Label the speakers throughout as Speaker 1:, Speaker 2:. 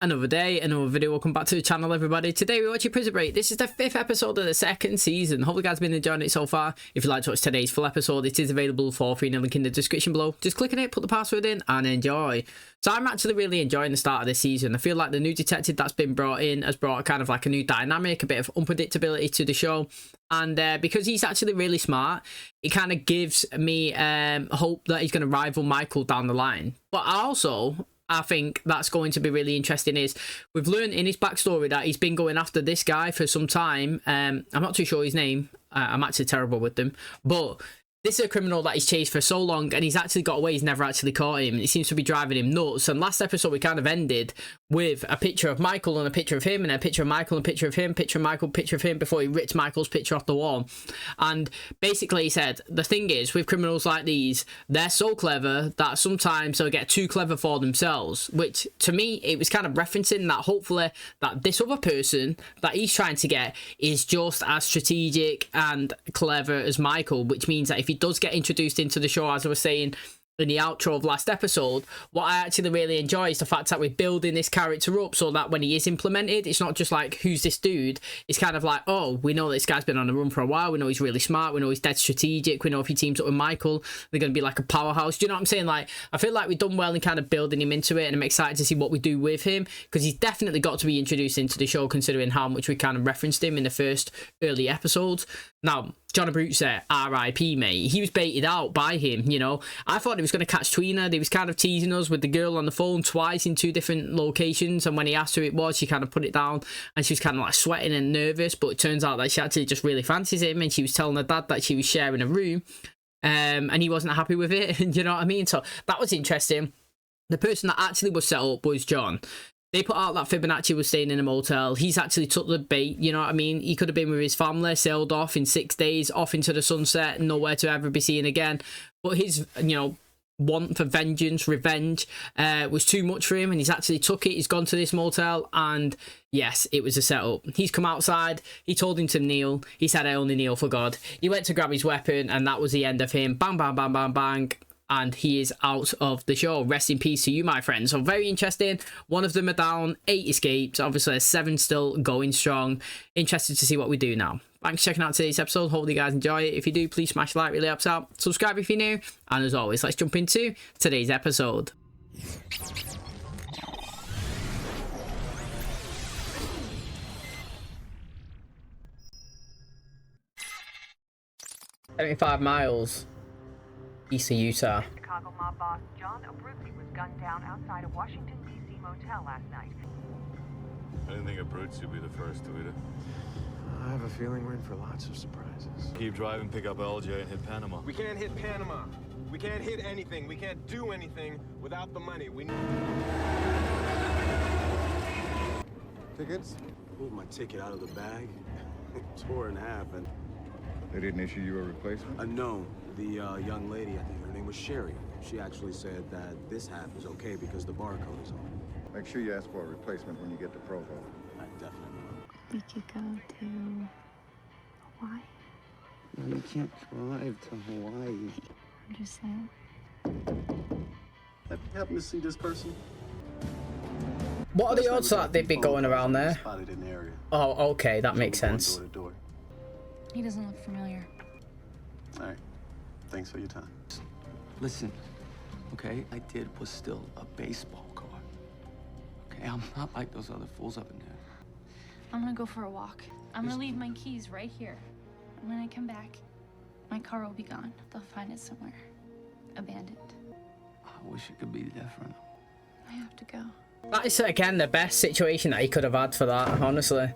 Speaker 1: Another day, another video. Welcome back to the channel, everybody. Today we're watching Prison Break. This is the 5th episode of the 2nd season. Hope you guys have been enjoying it so far. If you'd like to watch today's full episode, it is available for free in the link in the description below. Just click on it, put the password in, and enjoy. So I'm actually really enjoying the start of this season. I feel like the new detective that's been brought in has brought kind of like a new dynamic, a bit of unpredictability to the show. And because he's actually really smart, it kind of gives me hope that he's going to rival Michael down the line. But I think that's going to be really interesting is we've learned in his backstory that he's been going after this guy for some time. I'm not too sure his name. I'm actually terrible with them. But this is a criminal that he's chased for so long and he's actually got away. He's never actually caught him. It seems to be driving him nuts. And last episode we kind of ended with a picture of Michael and a picture of him and a picture of Michael and a picture of him, picture of Michael, picture of him before he ripped Michael's picture off the wall. And basically he said, the thing is with criminals like these, they're so clever that sometimes they'll get too clever for themselves, which to me, it was kind of referencing that hopefully that this other person that he's trying to get is just as strategic and clever as Michael, which means that if he does get introduced into the show, as I was saying in the outro of last episode, what I actually really enjoy is the fact that we're building this character up so that when he is implemented, it's not just like, who's this dude? It's kind of like, oh, we know this guy's been on the run for a while. We know he's really smart. We know he's dead strategic. We know if he teams up with Michael, they're going to be like a powerhouse. Do you know what I'm saying? Like, I feel like we've done well in kind of building him into it, and I'm excited to see what we do with him because he's definitely got to be introduced into the show considering how much we kind of referenced him in the first early episodes. Now, John Abruzzi, R.I.P. mate. He was baited out by him, you know. I thought he was going to catch Tweener. He was kind of teasing us with the girl on the phone twice in 2 different locations. And when he asked who it was, she kind of put it down and she was kind of like sweating and nervous. But it turns out that she actually just really fancies him. And she was telling her dad that she was sharing a room. And he wasn't happy with it. You know what I mean? So that was interesting. The person that actually was set up was John. They put out that Fibonacci was staying in a motel. He's actually took the bait, you know what I mean? He could have been with his family, sailed off in 6 days, off into the sunset, nowhere to ever be seen again. But his, you know, want for vengeance, revenge, was too much for him, and he's actually took it. He's gone to this motel, and yes, it was a setup. He's come outside. He told him to kneel. He said, I only kneel for God. He went to grab his weapon, and that was the end of him. Bang, bang, bang, bang, bang. And he is out of the show. Rest in peace to you, my friends. So very interesting. 1 of them are down, 8 escaped. Obviously, there's 7 still going strong. Interested to see what we do now. Thanks for checking out today's episode. Hope you guys enjoy it. If you do, please smash like, really helps out. Subscribe if you're new. And as always, let's jump into today's episode. "75 miles. East of Utah."
Speaker 2: Chicago mob boss John Abruzzi was gunned down outside a Washington, D.C. motel last night.
Speaker 3: I didn't think Abruzzi would be the first to eat it.
Speaker 4: I have a feeling we're in for lots of surprises.
Speaker 3: Keep driving, pick up LJ, and hit Panama.
Speaker 4: We can't hit Panama. We can't hit anything. We can't do anything without the money. We need... Tickets? Pulled my ticket out of the bag. Tore in half and...
Speaker 5: They didn't issue you a replacement?
Speaker 4: No. The young lady, I think her name was Sherry. She actually said that this half is okay because the barcode is on.
Speaker 5: Make sure you ask for a replacement when you get to Provo.
Speaker 4: I definitely will.
Speaker 6: We could go to Hawaii.
Speaker 7: No, you can't drive to Hawaii.
Speaker 6: I'm just saying.
Speaker 4: Have you happened to see this person?
Speaker 1: What are the odds that they'd be going around there?
Speaker 4: Spotted in the area.
Speaker 1: Oh, okay, that makes sense.
Speaker 4: Door to door.
Speaker 6: He doesn't look familiar.
Speaker 4: All right. Thanks for your time.
Speaker 7: Listen, okay, I did was still a baseball card. Okay, I'm not like those other fools up in there.
Speaker 6: I'm gonna go for a walk. I'm gonna leave my keys right here. And when I come back, my car will be gone. They'll find it somewhere. Abandoned.
Speaker 7: I wish it could be different.
Speaker 6: I have to go.
Speaker 1: That is, again, the best situation that he could have had for that, honestly.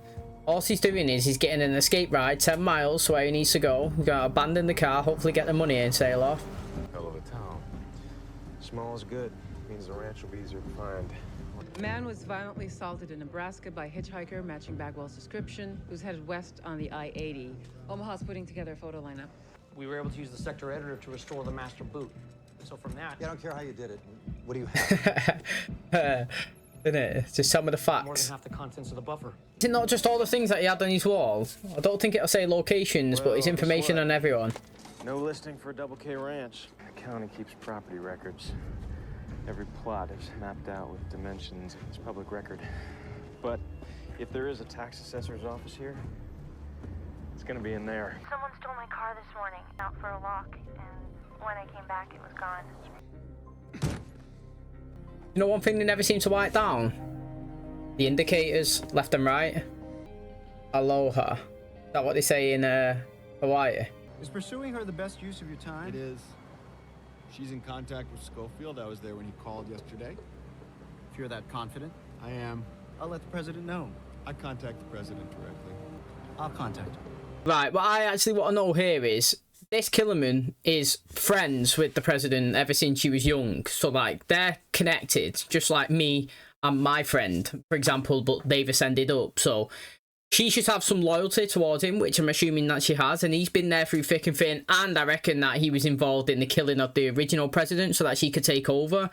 Speaker 1: All he's doing is he's getting an escape ride 10 miles to where he needs to go. He's going to abandon the car, hopefully get the money and sail off.
Speaker 4: Hell of a town. Small is good. Means the ranch will be easier to find.
Speaker 8: Man was violently assaulted in Nebraska by hitchhiker matching Bagwell's description, who's headed west on the I-80. Omaha's putting together a photo lineup.
Speaker 9: We were able to use the sector editor to restore the master boot. So from that...
Speaker 10: Yeah, I don't care how you did it. What do you have?
Speaker 1: Isn't it? Just some of the facts.
Speaker 9: More than half the contents of the buffer.
Speaker 1: Is it not just all the things that he had on his wall? I don't think it'll say locations, but it's information on everyone.
Speaker 4: No listing for Double K Ranch. The county keeps property records.
Speaker 11: Every plot is mapped out with dimensions. It's public record. But if there is a tax assessor's office here, it's gonna be in there.
Speaker 2: Someone stole my car this morning out for a walk, and when I came back, it was gone.
Speaker 1: You know one thing they never seem to write down? The indicators, left and right. Aloha. Is that what they say in Hawaii?
Speaker 4: Is pursuing her the best use of your time? It is. She's in contact with Schofield. I was there when he called yesterday. If you're that confident, I am. I'll let the president know. I contact the president directly. I'll contact him.
Speaker 1: Right, what I actually want to know here is, this Killerman is friends with the president ever since she was young. So, like, they're connected, just like me and my friend, for example, but they've ascended up. So, she should have some loyalty towards him, which I'm assuming that she has, and he's been there through thick and thin, and I reckon that he was involved in the killing of the original president so that she could take over.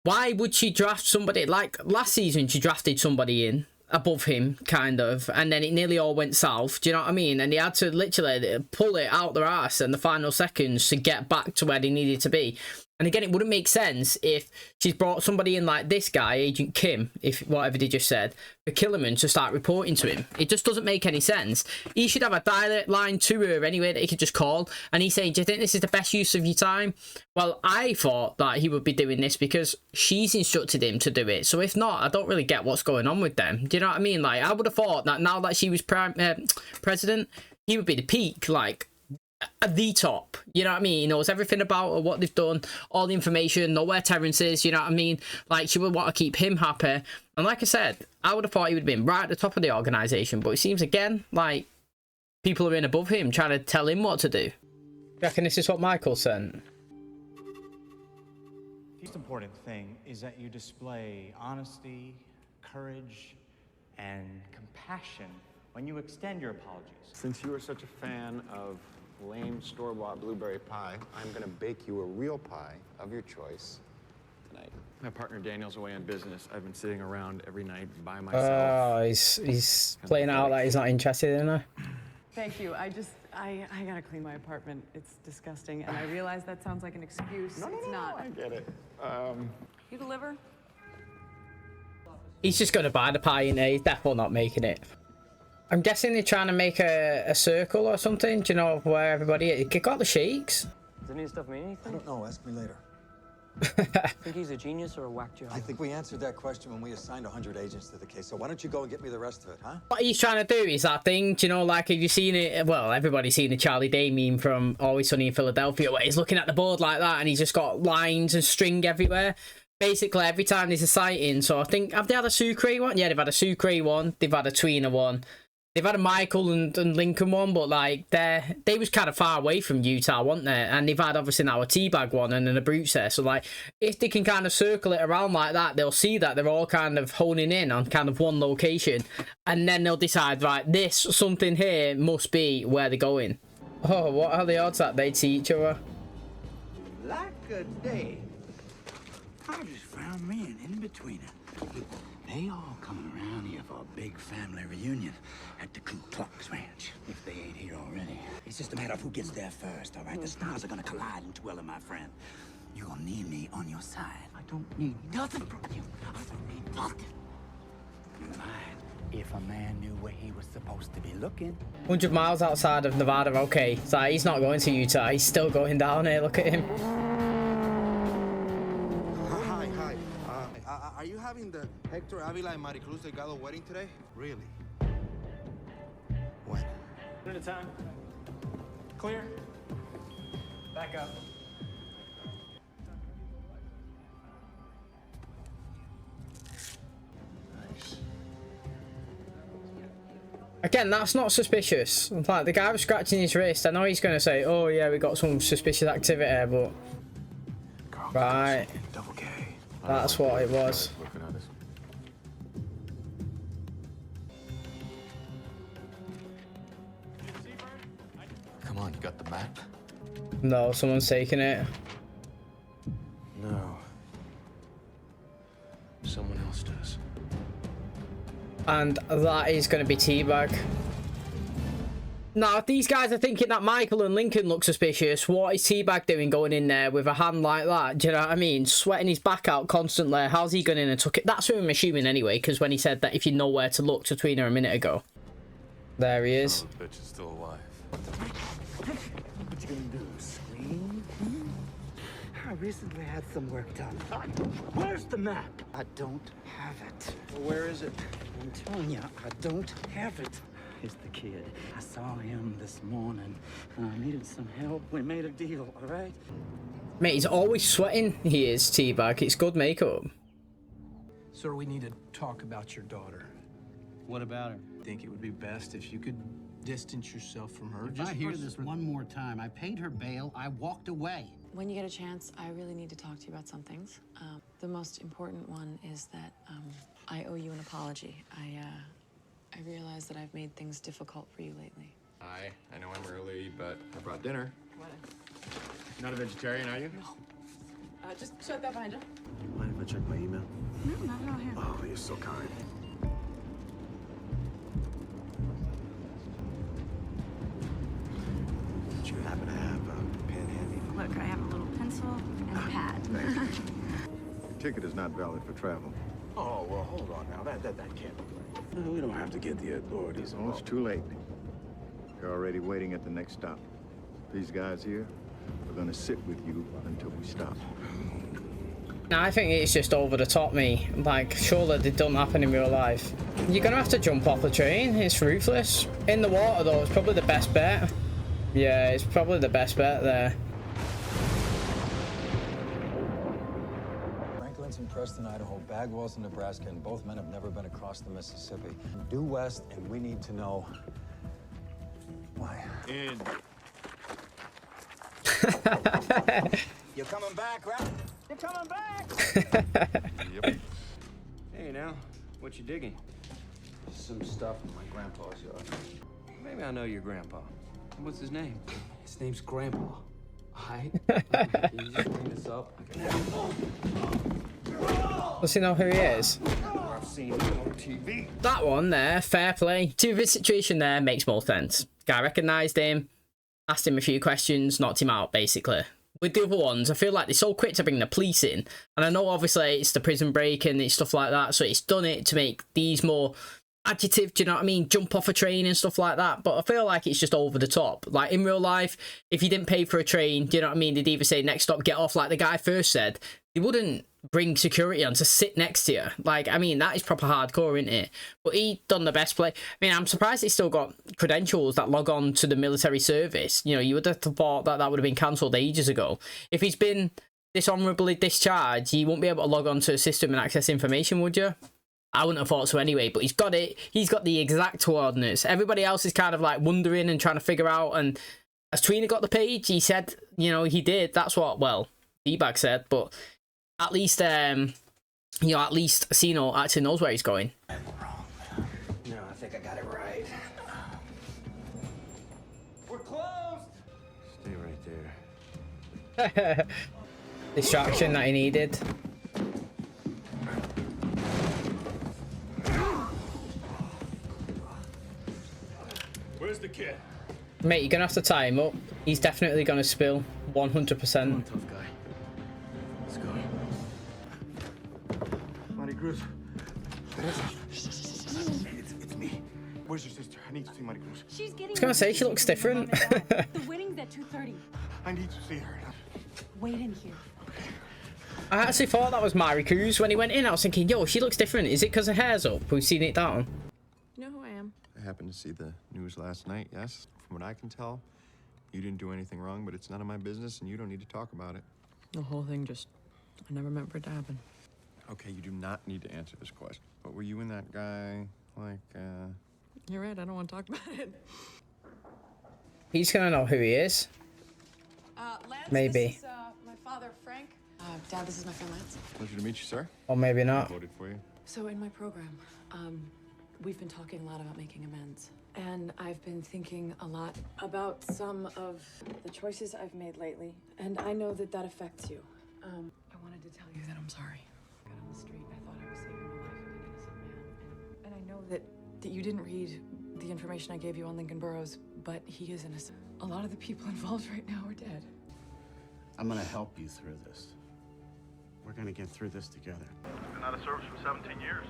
Speaker 1: Why would she draft somebody? Like, last season, she drafted somebody in above him, kind of, and then it nearly all went south, do you know what I mean? And they had to literally pull it out their ass in the final seconds to get back to where they needed to be. And again, it wouldn't make sense if she's brought somebody in like this guy, Agent Kim, if whatever they just said, for Killerman to start reporting to him. It just doesn't make any sense. He should have a direct line to her anyway that he could just call. And he's saying, do you think this is the best use of your time? Well, I thought that he would be doing this because she's instructed him to do it. So if not, I don't really get what's going on with them. Do you know what I mean? Like, I would have thought that now that she was president, he would be the peak, like, at the top, you know what I mean? He knows everything about her, what they've done, all the information, know where Terrence is, you know what I mean? Like, she would want to keep him happy. And like I said, I would have thought he would have been right at the top of the organisation, but it seems again like people are in above him trying to tell him what to do. You reckon this is what Michael sent?
Speaker 12: The most important thing is that you display honesty, courage, and compassion when you extend your apologies.
Speaker 4: Since you are such a fan of lame store-bought blueberry pie, I'm gonna bake you a real pie of your choice tonight.
Speaker 11: My partner Daniel's away on business. I've been sitting around every night by myself.
Speaker 1: Oh, he's playing out that he's not interested in her.
Speaker 8: Thank you. I gotta clean my apartment. It's disgusting, and I realize that sounds like an excuse.
Speaker 4: No,
Speaker 8: it's not.
Speaker 4: I get it.
Speaker 8: You deliver?
Speaker 1: He's just going to buy the pie in there. He's definitely not making it. I'm guessing they're trying to make a circle or something. Do you know where everybody is? It got the shakes.
Speaker 11: Does any of this stuff mean anything?
Speaker 10: I don't know. Ask me later.
Speaker 9: Think he's a genius or a whack job?
Speaker 10: I think we answered that question when we assigned 100 agents to the case. So why don't you go and get me the rest of it, huh?
Speaker 1: What he's trying to do is that thing, do you know, like, have you seen it? Well, everybody's seen the Charlie Day meme from Always Sunny in Philadelphia, where he's looking at the board like that and he's just got lines and string everywhere. Basically, every time there's a sighting. So I think, have they had a Sucre one? Yeah, they've had a Sucre one. They've had a Tweena one. They've had a Michael and Lincoln one, but like they was kind of far away from Utah, weren't they? And they've had obviously now a Teabag one and then a Abruzzi there. So like, if they can kind of circle it around like that, they'll see that they're all kind of honing in on kind of one location, and then they'll decide, right, this something here must be where they're going. Oh, what are the odds that they see each other?
Speaker 13: Like a day. I just found me an in-betweener. They all coming around here for a big family reunion at the Ku Klux Ranch. If they ain't here already. It's just a matter of who gets there first, all right? The stars are gonna collide in Twilla, my friend. You're gonna need me on your side. I don't need nothing from you. I don't need nothing. You mind if a man knew where he was supposed to be looking?
Speaker 1: 100 miles outside of Nevada, okay. So he's not going to Utah, he's still going down here, look at him.
Speaker 14: Hi. Are you having the Hector Avila and Maricruz Delgado wedding today? Really? When?
Speaker 12: One at a time. Clear. Back up.
Speaker 1: Again, that's not suspicious. Like, the guy was scratching his wrist. I know he's going to say, oh yeah, we got some suspicious activity there, but... Right.
Speaker 10: Double K.
Speaker 1: That's what it was.
Speaker 10: Come on, you got the map?
Speaker 1: No, someone's taking it.
Speaker 11: No. Someone else does.
Speaker 1: And that is going to be Teabag. Now, if these guys are thinking that Michael and Lincoln look suspicious, what is T-Bag doing going in there with a hand like that? Do you know what I mean? Sweating his back out constantly. How's he gone in and took it? That's what I'm assuming anyway, because when he said that if you know where to look to Tweener a minute ago. There he is.
Speaker 3: The bitch is still alive.
Speaker 13: What you gonna do, scream? I recently had some work done. Where's the map? I don't have it.
Speaker 14: Well, where is it?
Speaker 13: I'm telling you, I don't have it. Here's the kid. I saw him this morning, and I needed some help. We made a deal, all right?
Speaker 1: Mate, he's always sweating. He is, T-Bag. It's good makeup.
Speaker 15: Sir, we need to talk about your daughter.
Speaker 16: What about her?
Speaker 15: I think it would be best if you could distance yourself from her.
Speaker 16: If I hear this one more time, I paid her bail, I walked away.
Speaker 17: When you get a chance, I really need to talk to you about some things. The most important one is that I owe you an apology. I realize that I've made things difficult for you lately.
Speaker 18: Hi, I know I'm early, but I brought dinner.
Speaker 17: What?
Speaker 18: Not a vegetarian, are you?
Speaker 17: No. Just shut that behind you.
Speaker 18: Mind if I check my email?
Speaker 17: No, not at all here.
Speaker 18: Oh, you're so kind. Did you happen to have a pen handy?
Speaker 19: Look, I have a little pencil and a pad.
Speaker 5: Your ticket is not valid for travel.
Speaker 18: Oh, well, hold on now. That can't be right. We don't have to get the authorities
Speaker 5: Oh,
Speaker 18: involved.
Speaker 5: it's too late. You're already waiting at the next stop. These guys here are gonna sit with you until we stop.
Speaker 1: Now, I think it's just over the top, me. Like, surely it don't happen in real life. You're gonna have to jump off the train. It's ruthless. In the water, though, it's probably the best bet. Yeah, it's probably the best bet there.
Speaker 10: Franklin's in Preston, Idaho. Bagwell's in Nebraska, and both men have never been across the Mississippi. Due west, and we need to know why.
Speaker 14: In. You're coming back, right? You're coming back!
Speaker 18: Yep. Hey, now, what you digging?
Speaker 7: Some stuff in my grandpa's yard.
Speaker 18: Maybe I know your grandpa. What's his name?
Speaker 7: His name's Grandpa. Hi. Can you just clean this up?
Speaker 1: Does he know who he is?
Speaker 18: I've seen him on TV.
Speaker 1: That one there, fair play. To this situation there makes more sense. Guy recognised him, asked him a few questions, knocked him out, basically. With the other ones, I feel like they're so quick to bring the police in. And I know, obviously, it's the prison break and it's stuff like that, so it's done it to make these more adjective, do you know what I mean? Jump off a train and stuff like that. But I feel like it's just over the top. Like, in real life, if you didn't pay for a train, do you know what I mean? They'd either say, next stop, get off, like the guy first said. They wouldn't bring security on to sit next to you. Like, I mean, that is proper hardcore, isn't it? But he done the best play. I mean, I'm surprised he's still got credentials that log on to the military service. You know, you would have thought that that would have been cancelled ages ago. If he's been dishonourably discharged, you won't be able to log on to a system and access information, would you? I wouldn't have thought so anyway, but he's got it. He's got the exact coordinates. Everybody else is kind of like wondering and trying to figure out. And as Tweener got the page, he said, you know, he did. That's what, well, D-Bag said. But at least, you know, at least Cino actually knows where he's going.
Speaker 7: I'm wrong. No, I think I got it right.
Speaker 18: We're closed! Stay right there.
Speaker 1: Distraction that he needed.
Speaker 3: Where's the kid?
Speaker 1: Mate, you're going to have to tie him up. He's definitely going to spill. 100%.
Speaker 7: Come on, tough guy. Let's go.
Speaker 14: Mari Cruz. It's me. Where's your sister? I need to see Mari Cruz.
Speaker 19: She's getting.
Speaker 1: I was going to say, she looks different.
Speaker 19: The wedding's at 2:30.
Speaker 14: I need to see her.
Speaker 19: Wait in here.
Speaker 1: I actually thought that was Mari Cruz when he went in. I was thinking, yo, she looks different. Is it because her hair's up? We've seen it down.
Speaker 17: You know who I am?
Speaker 3: I happened to see the news last night, yes. From what I can tell, you didn't do anything wrong, but it's none of my business and you don't need to talk about it.
Speaker 17: The whole thing just, I never meant for it to happen.
Speaker 3: Okay, you do not need to answer this question. But were you and that guy, like,
Speaker 17: You're right, I don't want to talk about it.
Speaker 1: He's going to know who he is.
Speaker 17: Lance,
Speaker 1: Maybe.
Speaker 17: This is, my father, Frank. Dad, this is my friend Lance.
Speaker 3: Pleasure to meet you, sir.
Speaker 1: Or maybe
Speaker 3: I
Speaker 1: not.
Speaker 3: voted for you.
Speaker 17: So in my program, we've been talking a lot about making amends. And I've been thinking a lot about some of the choices I've made lately. And I know that that affects you. I wanted to tell you that I'm sorry. I got on the street, I thought I was saving the life of an innocent man. And I know that you didn't read the information I gave you on Lincoln Burrows, but he is innocent. A lot of the people involved right now are dead.
Speaker 20: I'm gonna help you through this. We're gonna get through this together.
Speaker 21: Been out of service for 17 years.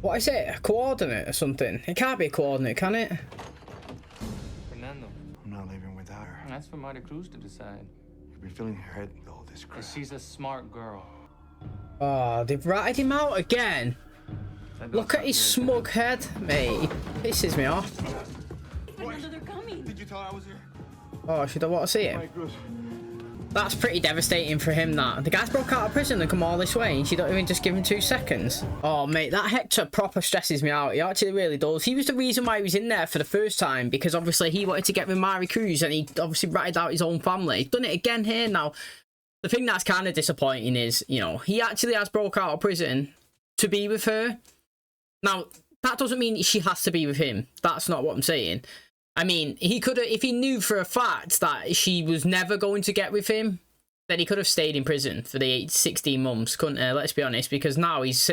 Speaker 1: What is it? A coordinate or something? It can't be a coordinate, can it?
Speaker 11: Fernando.
Speaker 14: I'm not leaving without her.
Speaker 11: That's for Marta Cruz to decide.
Speaker 14: You've been feeling hurt with all this crap.
Speaker 11: She's a smart girl.
Speaker 1: Oh, they've ratted him out again. Look at his smug head, mate. He pisses me off.
Speaker 19: Fernando, they're coming.
Speaker 14: Did you tell her I was here?
Speaker 1: Oh, should I want to see him? That's pretty devastating for him, that. The guy's broke out of prison and come all this way, and she don't even just give him 2 seconds. Oh, mate, that Hector proper stresses me out. He actually really does. He was the reason why he was in there for the first time, because obviously he wanted to get with Mari Cruz, and he obviously ratted out his own family. He's done it again here now. The thing that's kind of disappointing is, you know, he actually has broke out of prison to be with her. Now, that doesn't mean she has to be with him. That's not what I'm saying. I mean, he could have, if he knew for a fact that she was never going to get with him, then he could have stayed in prison for the 16 months, couldn't he? Let's be honest, because now he's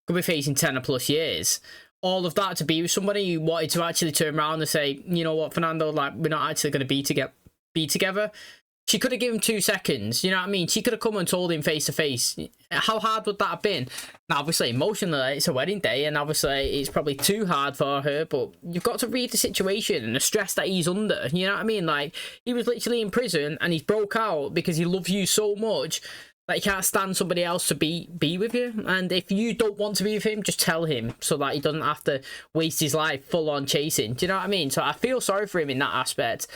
Speaker 1: could be facing 10 or plus years. All of that to be with somebody who wanted to actually turn around and say, you know what, Fernando, like, we're not actually going to be together. She could have given him 2 seconds, you know what I mean? She could have come and told him face to face. How hard would that have been? Now, obviously, emotionally, it's a wedding day, and obviously, it's probably too hard for her, but you've got to read the situation and the stress that he's under, you know what I mean? Like, he was literally in prison, and he's broke out because he loves you so much that he can't stand somebody else to be with you. And if you don't want to be with him, just tell him so that he doesn't have to waste his life full on chasing. Do you know what I mean? So I feel sorry for him in that aspect.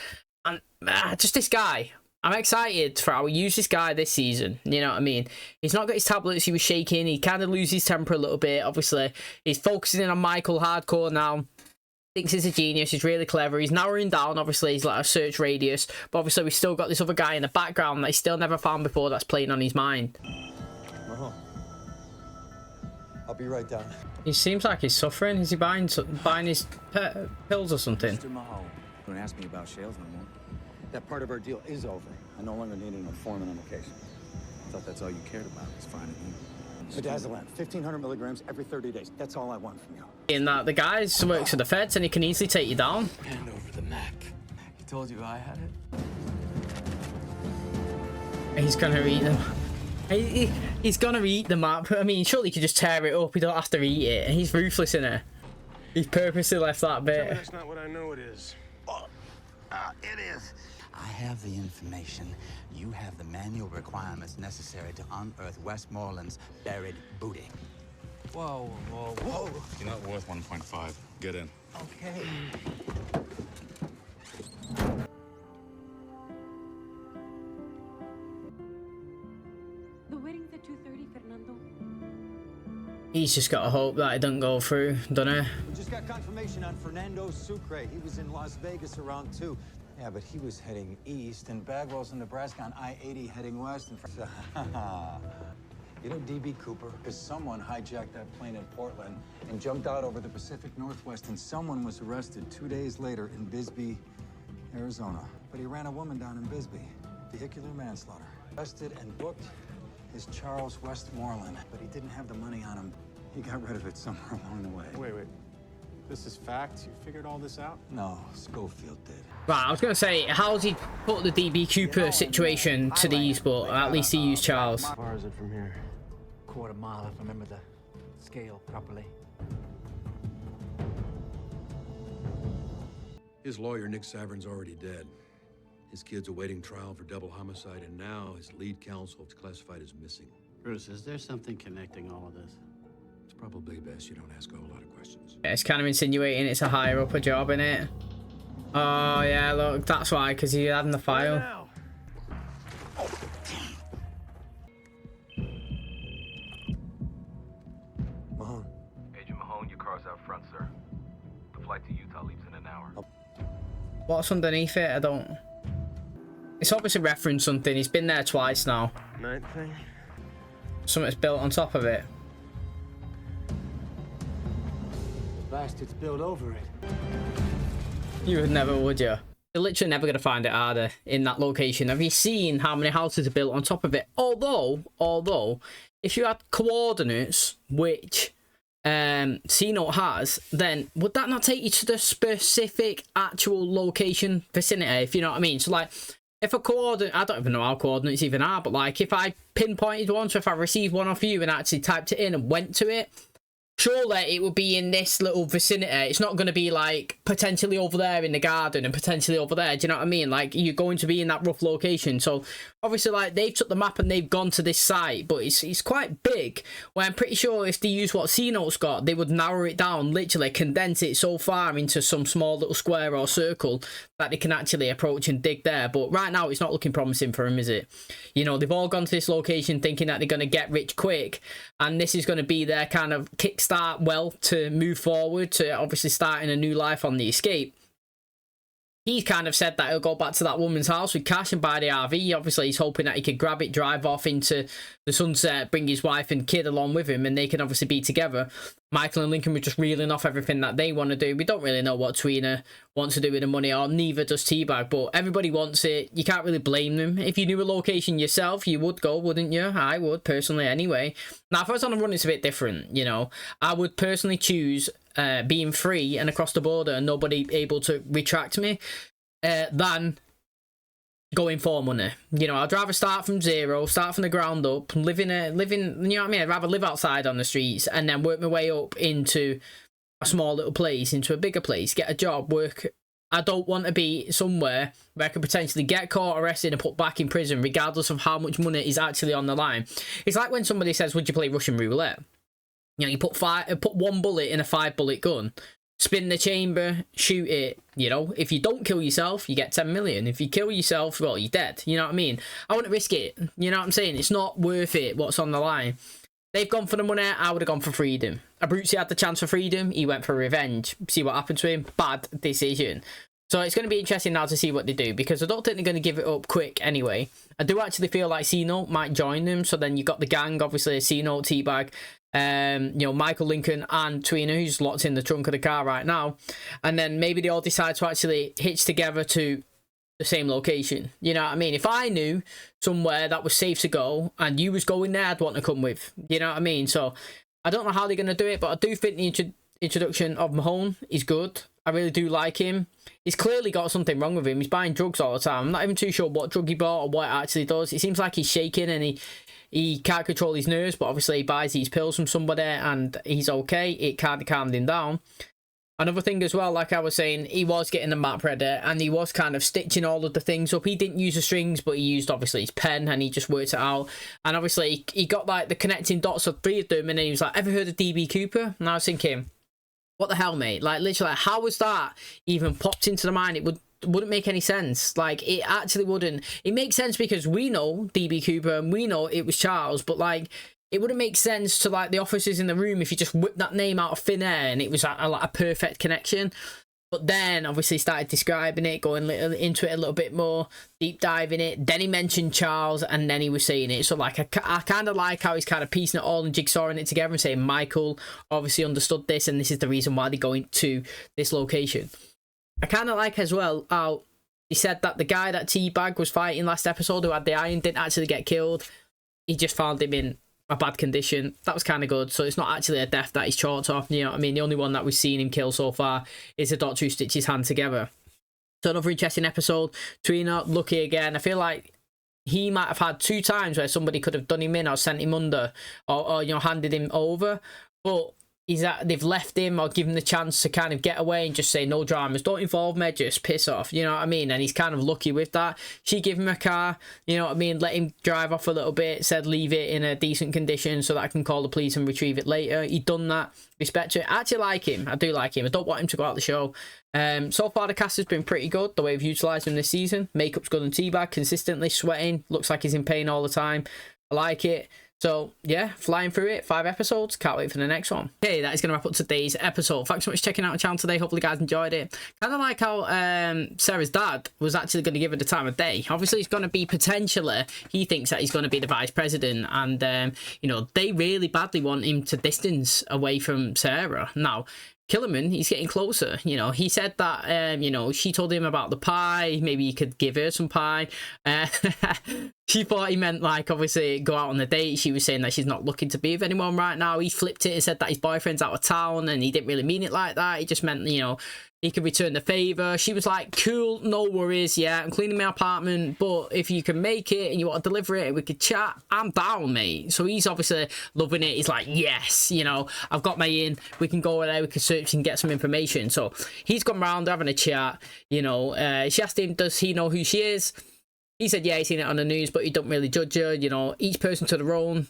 Speaker 1: And just this guy. I'm excited for how we use this guy this season. You know what I mean? He's not got his tablets. He was shaking. He kind of loses his temper a little bit. Obviously, he's focusing in on Michael hardcore now. Thinks he's a genius. He's really clever. He's narrowing down. Obviously, he's like a search radius. But obviously, we've still got this other guy in the background that he's still never found before that's playing on his mind.
Speaker 10: I'll be right down.
Speaker 1: He seems like he's suffering. Is he buying his pills or something?
Speaker 10: Mr. Mahal, don't ask me about Shales no more. That part of our deal is over. I no longer need an informant on the case.
Speaker 18: I thought that's all you cared about, was finding him.
Speaker 10: Midazolam, 1,500 milligrams every 30 days. That's all I want from you.
Speaker 1: In that the guy works for the feds and he can easily take you down.
Speaker 7: Hand over the map. He told you I had it.
Speaker 1: He's gonna eat them. He's gonna eat the map. I mean, surely he could just tear it up. He don't have to eat it. He's ruthless in it. He's purposely left that bit.
Speaker 18: That's not what I know it is.
Speaker 13: It is. I have the information. You have the manual requirements necessary to unearth Westmoreland's buried booty.
Speaker 7: Whoa, whoa, whoa.
Speaker 22: You're not worth 1.5. Get in.
Speaker 13: Okay.
Speaker 19: The wedding's at 2:30, Fernando.
Speaker 1: He's just got to hope that it doesn't go through, don't he?
Speaker 10: We just got confirmation on Fernando SUCRE. He was in Las Vegas around 2. Yeah, but he was heading east, and Bagwell's in Nebraska on I-80 heading west. And you know DB Cooper? Because someone hijacked that plane in Portland and jumped out over the Pacific Northwest, and someone was arrested 2 days later in Bisbee, Arizona. But he ran a woman down in Bisbee. Vehicular manslaughter. Arrested and booked is Charles Westmoreland, but he didn't have the money on him. He got rid of it somewhere along the way.
Speaker 12: Wait. This is fact? You figured all this out?
Speaker 10: No, Schofield did.
Speaker 1: Right, I was going to say, how's he put the DB Cooper situation to these, but at least he used Charles.
Speaker 12: How far is it from here?
Speaker 9: Quarter mile, if I remember the scale properly.
Speaker 23: His lawyer, Nick Savern's already dead. His kid's awaiting trial for double homicide, and now his lead counsel is classified as missing.
Speaker 20: Bruce, is there something connecting all of this?
Speaker 23: It's probably best you don't ask a whole lot of questions.
Speaker 1: Yeah, it's kind of insinuating it's a higher up a job, innit? Oh, yeah, look, that's why, because he had in the file.
Speaker 10: Mahone.
Speaker 24: Agent Mahone, your car's out front, sir. The flight to Utah leaves in an hour.
Speaker 1: What's underneath it? I don't... It's obviously referenced something. He's been there twice now.
Speaker 18: Night thing?
Speaker 1: Something's built on top of it.
Speaker 9: Bastards built over it.
Speaker 1: You would never, would you? You're literally never going to find it, are they, in that location? Have you seen how many houses are built on top of it? Although, if you had coordinates, which C-Note has, then would that not take you to the specific actual location vicinity, if you know what I mean? So like, if a coordinate, I don't even know how coordinates even are, but like if I pinpointed one, so if I received one off you and actually typed it in and went to it, surely it would be in this little vicinity. It's not going to be like potentially over there in the garden and potentially over there. Do you know what I mean? Like, you're going to be in that rough location. So obviously, like, they've took the map and they've gone to this site, but it's quite big. Well, I'm pretty sure if they use what C-Note's got, they would narrow it down, literally condense it so far into some small little square or circle that they can actually approach and dig there. But right now, it's not looking promising for them, is it? You know, they've all gone to this location thinking that they're going to get rich quick, and this is going to be their kind of kickstart well to move forward to obviously starting a new life on the escape. He's kind of said that he'll go back to that woman's house with cash and buy the RV. Obviously, he's hoping that he could grab it, drive off into the sunset, bring his wife and kid along with him, and they can obviously be together. Michael and Lincoln were just reeling off everything that they want to do. We don't really know what Trina wants to do with the money, or neither does T-Bag, but everybody wants it. You can't really blame them. If you knew a location yourself, you would go, wouldn't you? I would, personally, anyway. Now, if I was on a run, it's a bit different, you know. I would personally choose being free and across the border and nobody able to retract me than going for money. You know, I'd rather start from zero, start from the ground up, living, you know what I mean? I'd rather live outside on the streets and then work my way up into a small little place, into a bigger place, get a job, work. I don't want to be somewhere where I could potentially get caught, arrested, and put back in prison, regardless of how much money is actually on the line. It's like when somebody says, would you play Russian roulette? You know, you put one bullet in a 5-bullet gun, spin the chamber, shoot it. You know, if you don't kill yourself, you get 10 million. If you kill yourself, well, you're dead. You know what I mean? I wouldn't risk it. You know what I'm saying? It's not worth it, what's on the line. They've gone for the money. I would have gone for freedom. Abruzzi had the chance for freedom. He went for revenge. See what happened to him? Bad decision. So it's going to be interesting now to see what they do, because I don't think they're going to give it up quick anyway. I do actually feel like C-Note might join them. So then you've got the gang, obviously, C-Note, T-Bag, you know, Michael, Lincoln and Trina, who's locked in the trunk of the car right now. And then maybe they all decide to actually hitch together to the same location. You know what I mean? If I knew somewhere that was safe to go and you was going there, I'd want to come with. You know what I mean? So I don't know how they're going to do it, but I do think the introduction of Mahone is good. I really do like him. He's clearly got something wrong with him. He's buying drugs all the time. I'm not even too sure what drug he bought or what it actually does. It seems like he's shaking and he can't control his nerves, but obviously he buys these pills from somebody and he's okay. It kind of calmed him down. Another thing as well, like I was saying, he was getting the map ready and he was kind of stitching all of the things up. He didn't use the strings, but he used obviously his pen and he just worked it out. And obviously he got like the connecting dots of 3 of them, and then he was like, ever heard of DB Cooper? And I was thinking, what the hell, mate? Like, literally, how was that even popped into the mind? It wouldn't make any sense. Like, it actually wouldn't. It makes sense because we know DB Cooper and we know it was Charles, but like, it wouldn't make sense to like the officers in the room if you just whipped that name out of thin air and it was a perfect connection. But then obviously started describing it, going into it a little bit more, deep diving it. Then he mentioned Charles and then he was saying it. So like, I kind of like how he's kind of piecing it all and jigsawing it together and saying Michael obviously understood this and this is the reason why they're going to this location. I kind of like as well how he said that the guy that T-Bag was fighting last episode who had the iron didn't actually get killed. He just found him in a bad condition. That was kind of good. So it's not actually a death that he's chalked off. You know what I mean? The only one that we've seen him kill so far is the doctor who stitched his hand together. So another interesting episode. Trina, lucky again. I feel like he might have had 2 times where somebody could have done him in or sent him under or you know, handed him over. But they've left him or given him the chance to kind of get away and just say, no dramas, don't involve me, just piss off, you know what I mean? And he's kind of lucky with that. She gave him a car, you know what I mean, let him drive off a little bit, said leave it in a decent condition so that I can call the police and retrieve it later. He done that. Respect to it. I actually like him. I do like him. I don't want him to go out the show. So far the cast has been pretty good, the way we've utilised him this season. Makeup's good on T-Bag, consistently sweating, looks like he's in pain all the time. I like it. So, yeah, flying through it. 5 episodes. Can't wait for the next one. Okay, that is going to wrap up today's episode. Thanks so much for checking out the channel today. Hopefully you guys enjoyed it. Kind of like how Sarah's dad was actually going to give her the time of day. Obviously, he's going to be potentially, he thinks that he's going to be the vice president. And, you know, they really badly want him to distance away from Sarah. Now, Killerman, he's getting closer. You know, he said that, you know, she told him about the pie. Maybe he could give her some pie. She thought he meant, like, obviously go out on a date. She was saying that she's not looking to be with anyone right now. He flipped it and said that his boyfriend's out of town, and he didn't really mean it like that. He just meant, you know, he could return the favor. She was like, cool, no worries. Yeah, I'm cleaning my apartment, but if you can make it and you want to deliver it and we could chat, I'm down, mate. So he's obviously loving it. He's like, yes, you know, I've got my in. We can go there, we can search and get some information. So he's gone round having a chat. You know, she asked him, does he know who she is? He said, yeah, he's seen it on the news, but he don't really judge her. You know, each person to their own.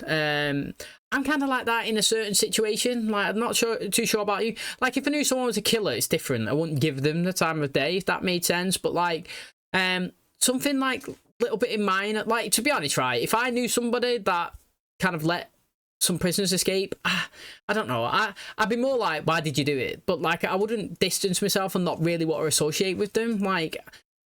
Speaker 1: I'm kind of like that in a certain situation. Like, I'm not too sure about you. Like, if I knew someone was a killer, it's different. I wouldn't give them the time of day, if that made sense. But, like, something, like, little bit in mine. Like, to be honest, right, if I knew somebody that kind of let some prisoners escape, I don't know. I'd be more like, why did you do it? But, like, I wouldn't distance myself and not really want to associate with them. Like,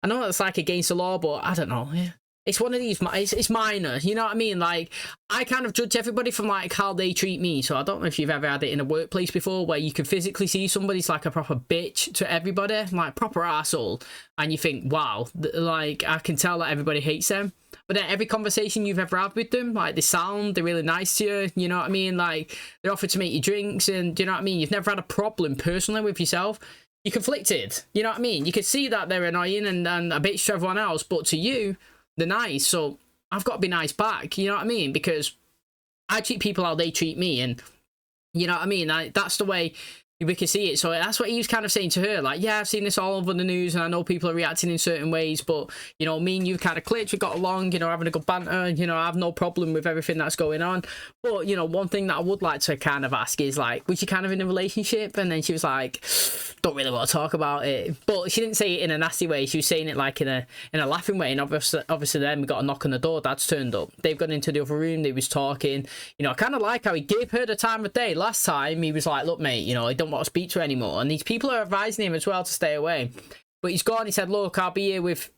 Speaker 1: I know that's, like, against the law, but I don't know. Yeah. It's one of these, it's minor, you know what I mean? Like, I kind of judge everybody from, like, how they treat me. So I don't know if you've ever had it in a workplace before where you can physically see somebody's like a proper bitch to everybody, like proper asshole, and you think, wow, like, I can tell that everybody hates them. But then every conversation you've ever had with them, like, they're really nice to you, you know what I mean? Like, they offer to make you drinks, and do you know what I mean? You've never had a problem personally with yourself. You're conflicted, you know what I mean? You can see that they're annoying and a bitch to everyone else, but to you, they're nice. So I've got to be nice back, you know what I mean? Because I treat people how they treat me, and you know what I mean? That's the way we can see it. So that's what he was kind of saying to her, like, yeah, I've seen this all over the news and I know people are reacting in certain ways, but you know, me and you kind of clicked, we got along, you know, having a good banter, you know, I have no problem with everything that's going on. But you know, one thing that I would like to kind of ask is, like, was you kind of in a relationship? And then she was like, don't really want to talk about it. But she didn't say it in a nasty way, she was saying it like in a laughing way. And obviously then we got a knock on the door, Dad's turned up, they've gone into the other room, they was talking. You know, I kind of like how he gave her the time of day. Last time he was like, look mate, you know, I don't want to speak to her anymore, and these people are advising him as well to stay away, but he's gone. He said, look, I'll be here with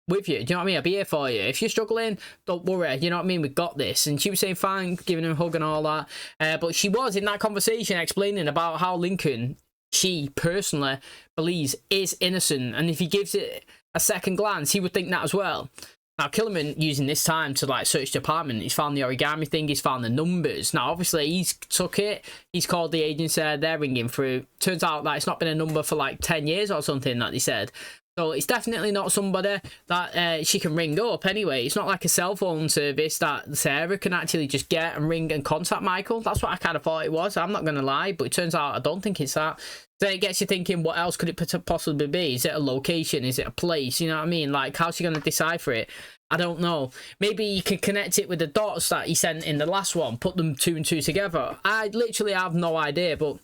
Speaker 1: you, do you know what I mean? I'll be here for you. If you're struggling, don't worry, you know what I mean? We've got this. And she was saying fine, giving him a hug and all that, but she was in that conversation explaining about how Lincoln, she personally believes, is innocent, and if he gives it a second glance, he would think that as well. Now, Killerman using this time to, like, search the apartment, he's found the origami thing, he's found the numbers. Now, obviously, he's took it, he's called the agents, they're ringing through. Turns out that it's not been a number for, like, 10 years or something that they said. So it's definitely not somebody that she can ring up anyway. It's not like a cell phone service that Sarah can actually just get and ring and contact Michael. That's what I kind of thought it was. I'm not going to lie, but it turns out I don't think it's that. So it gets you thinking, what else could it possibly be? Is it a location? Is it a place? You know what I mean? Like, how's she going to decipher it? I don't know. Maybe you can connect it with the dots that he sent in the last one, put them 2 and 2 together. I literally have no idea, but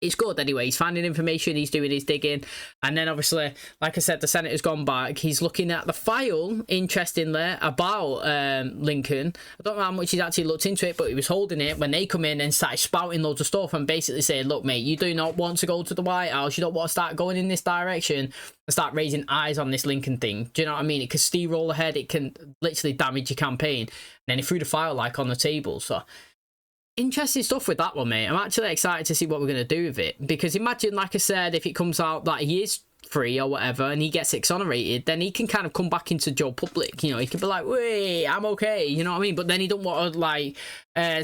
Speaker 1: it's good anyway. He's finding information, he's doing his digging, and then obviously, like I said, the senator's gone back. He's looking at the file, interestingly, about Lincoln. I don't know how much he's actually looked into it, but he was holding it when they come in and started spouting loads of stuff and basically saying, look mate, you do not want to go to the White House, you don't want to start going in this direction and start raising eyes on this Lincoln thing. Do you know what I mean? It could steamroll ahead, it can literally damage your campaign. And then he threw the file, like, on the table. So interesting stuff with that one, mate. I'm actually excited to see what we're going to do with it, because imagine, like I said, if it comes out that he is free or whatever and he gets exonerated, then he can kind of come back into Joe Public, you know, he can be like, wait, I'm okay, you know what I mean? But then he don't want to, like,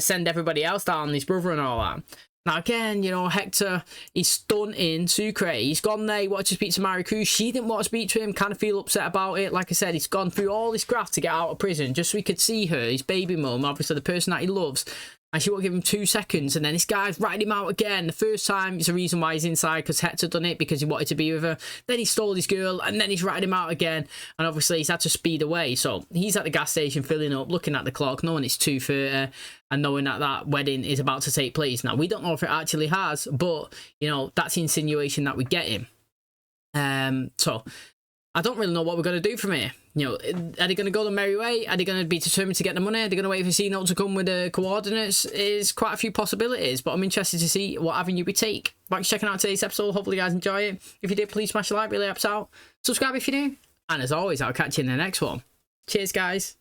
Speaker 1: send everybody else down, his brother and all that. Now again, you know, Hector, he's stunting Sucre. He's gone there, he wanted to speak to Mary Cruz. She didn't want to speak to him, kind of feel upset about it. Like I said, he's gone through all this graft to get out of prison just so he could see her, his baby mum, obviously the person that he loves. And she won't give him 2 seconds, and then this guy's writing him out again. The first time, it's the reason why he's inside, because Hector done it, because he wanted to be with her. Then he stole his girl, and then he's writing him out again. And obviously, he's had to speed away. So he's at the gas station filling up, looking at the clock, knowing it's 2:30, and knowing that that wedding is about to take place. Now, we don't know if it actually has, but, you know, that's the insinuation that we get him. So I don't really know what we're going to do from here. You know, are they going to go the merry way? Are they going to be determined to get the money? Are they going to wait for C-Note to come with the coordinates? There's quite a few possibilities, but I'm interested to see what avenue we take. Thanks for checking out today's episode. Hopefully you guys enjoy it. If you did, please smash a like, really helps out. Subscribe if you do. And as always, I'll catch you in the next one. Cheers, guys.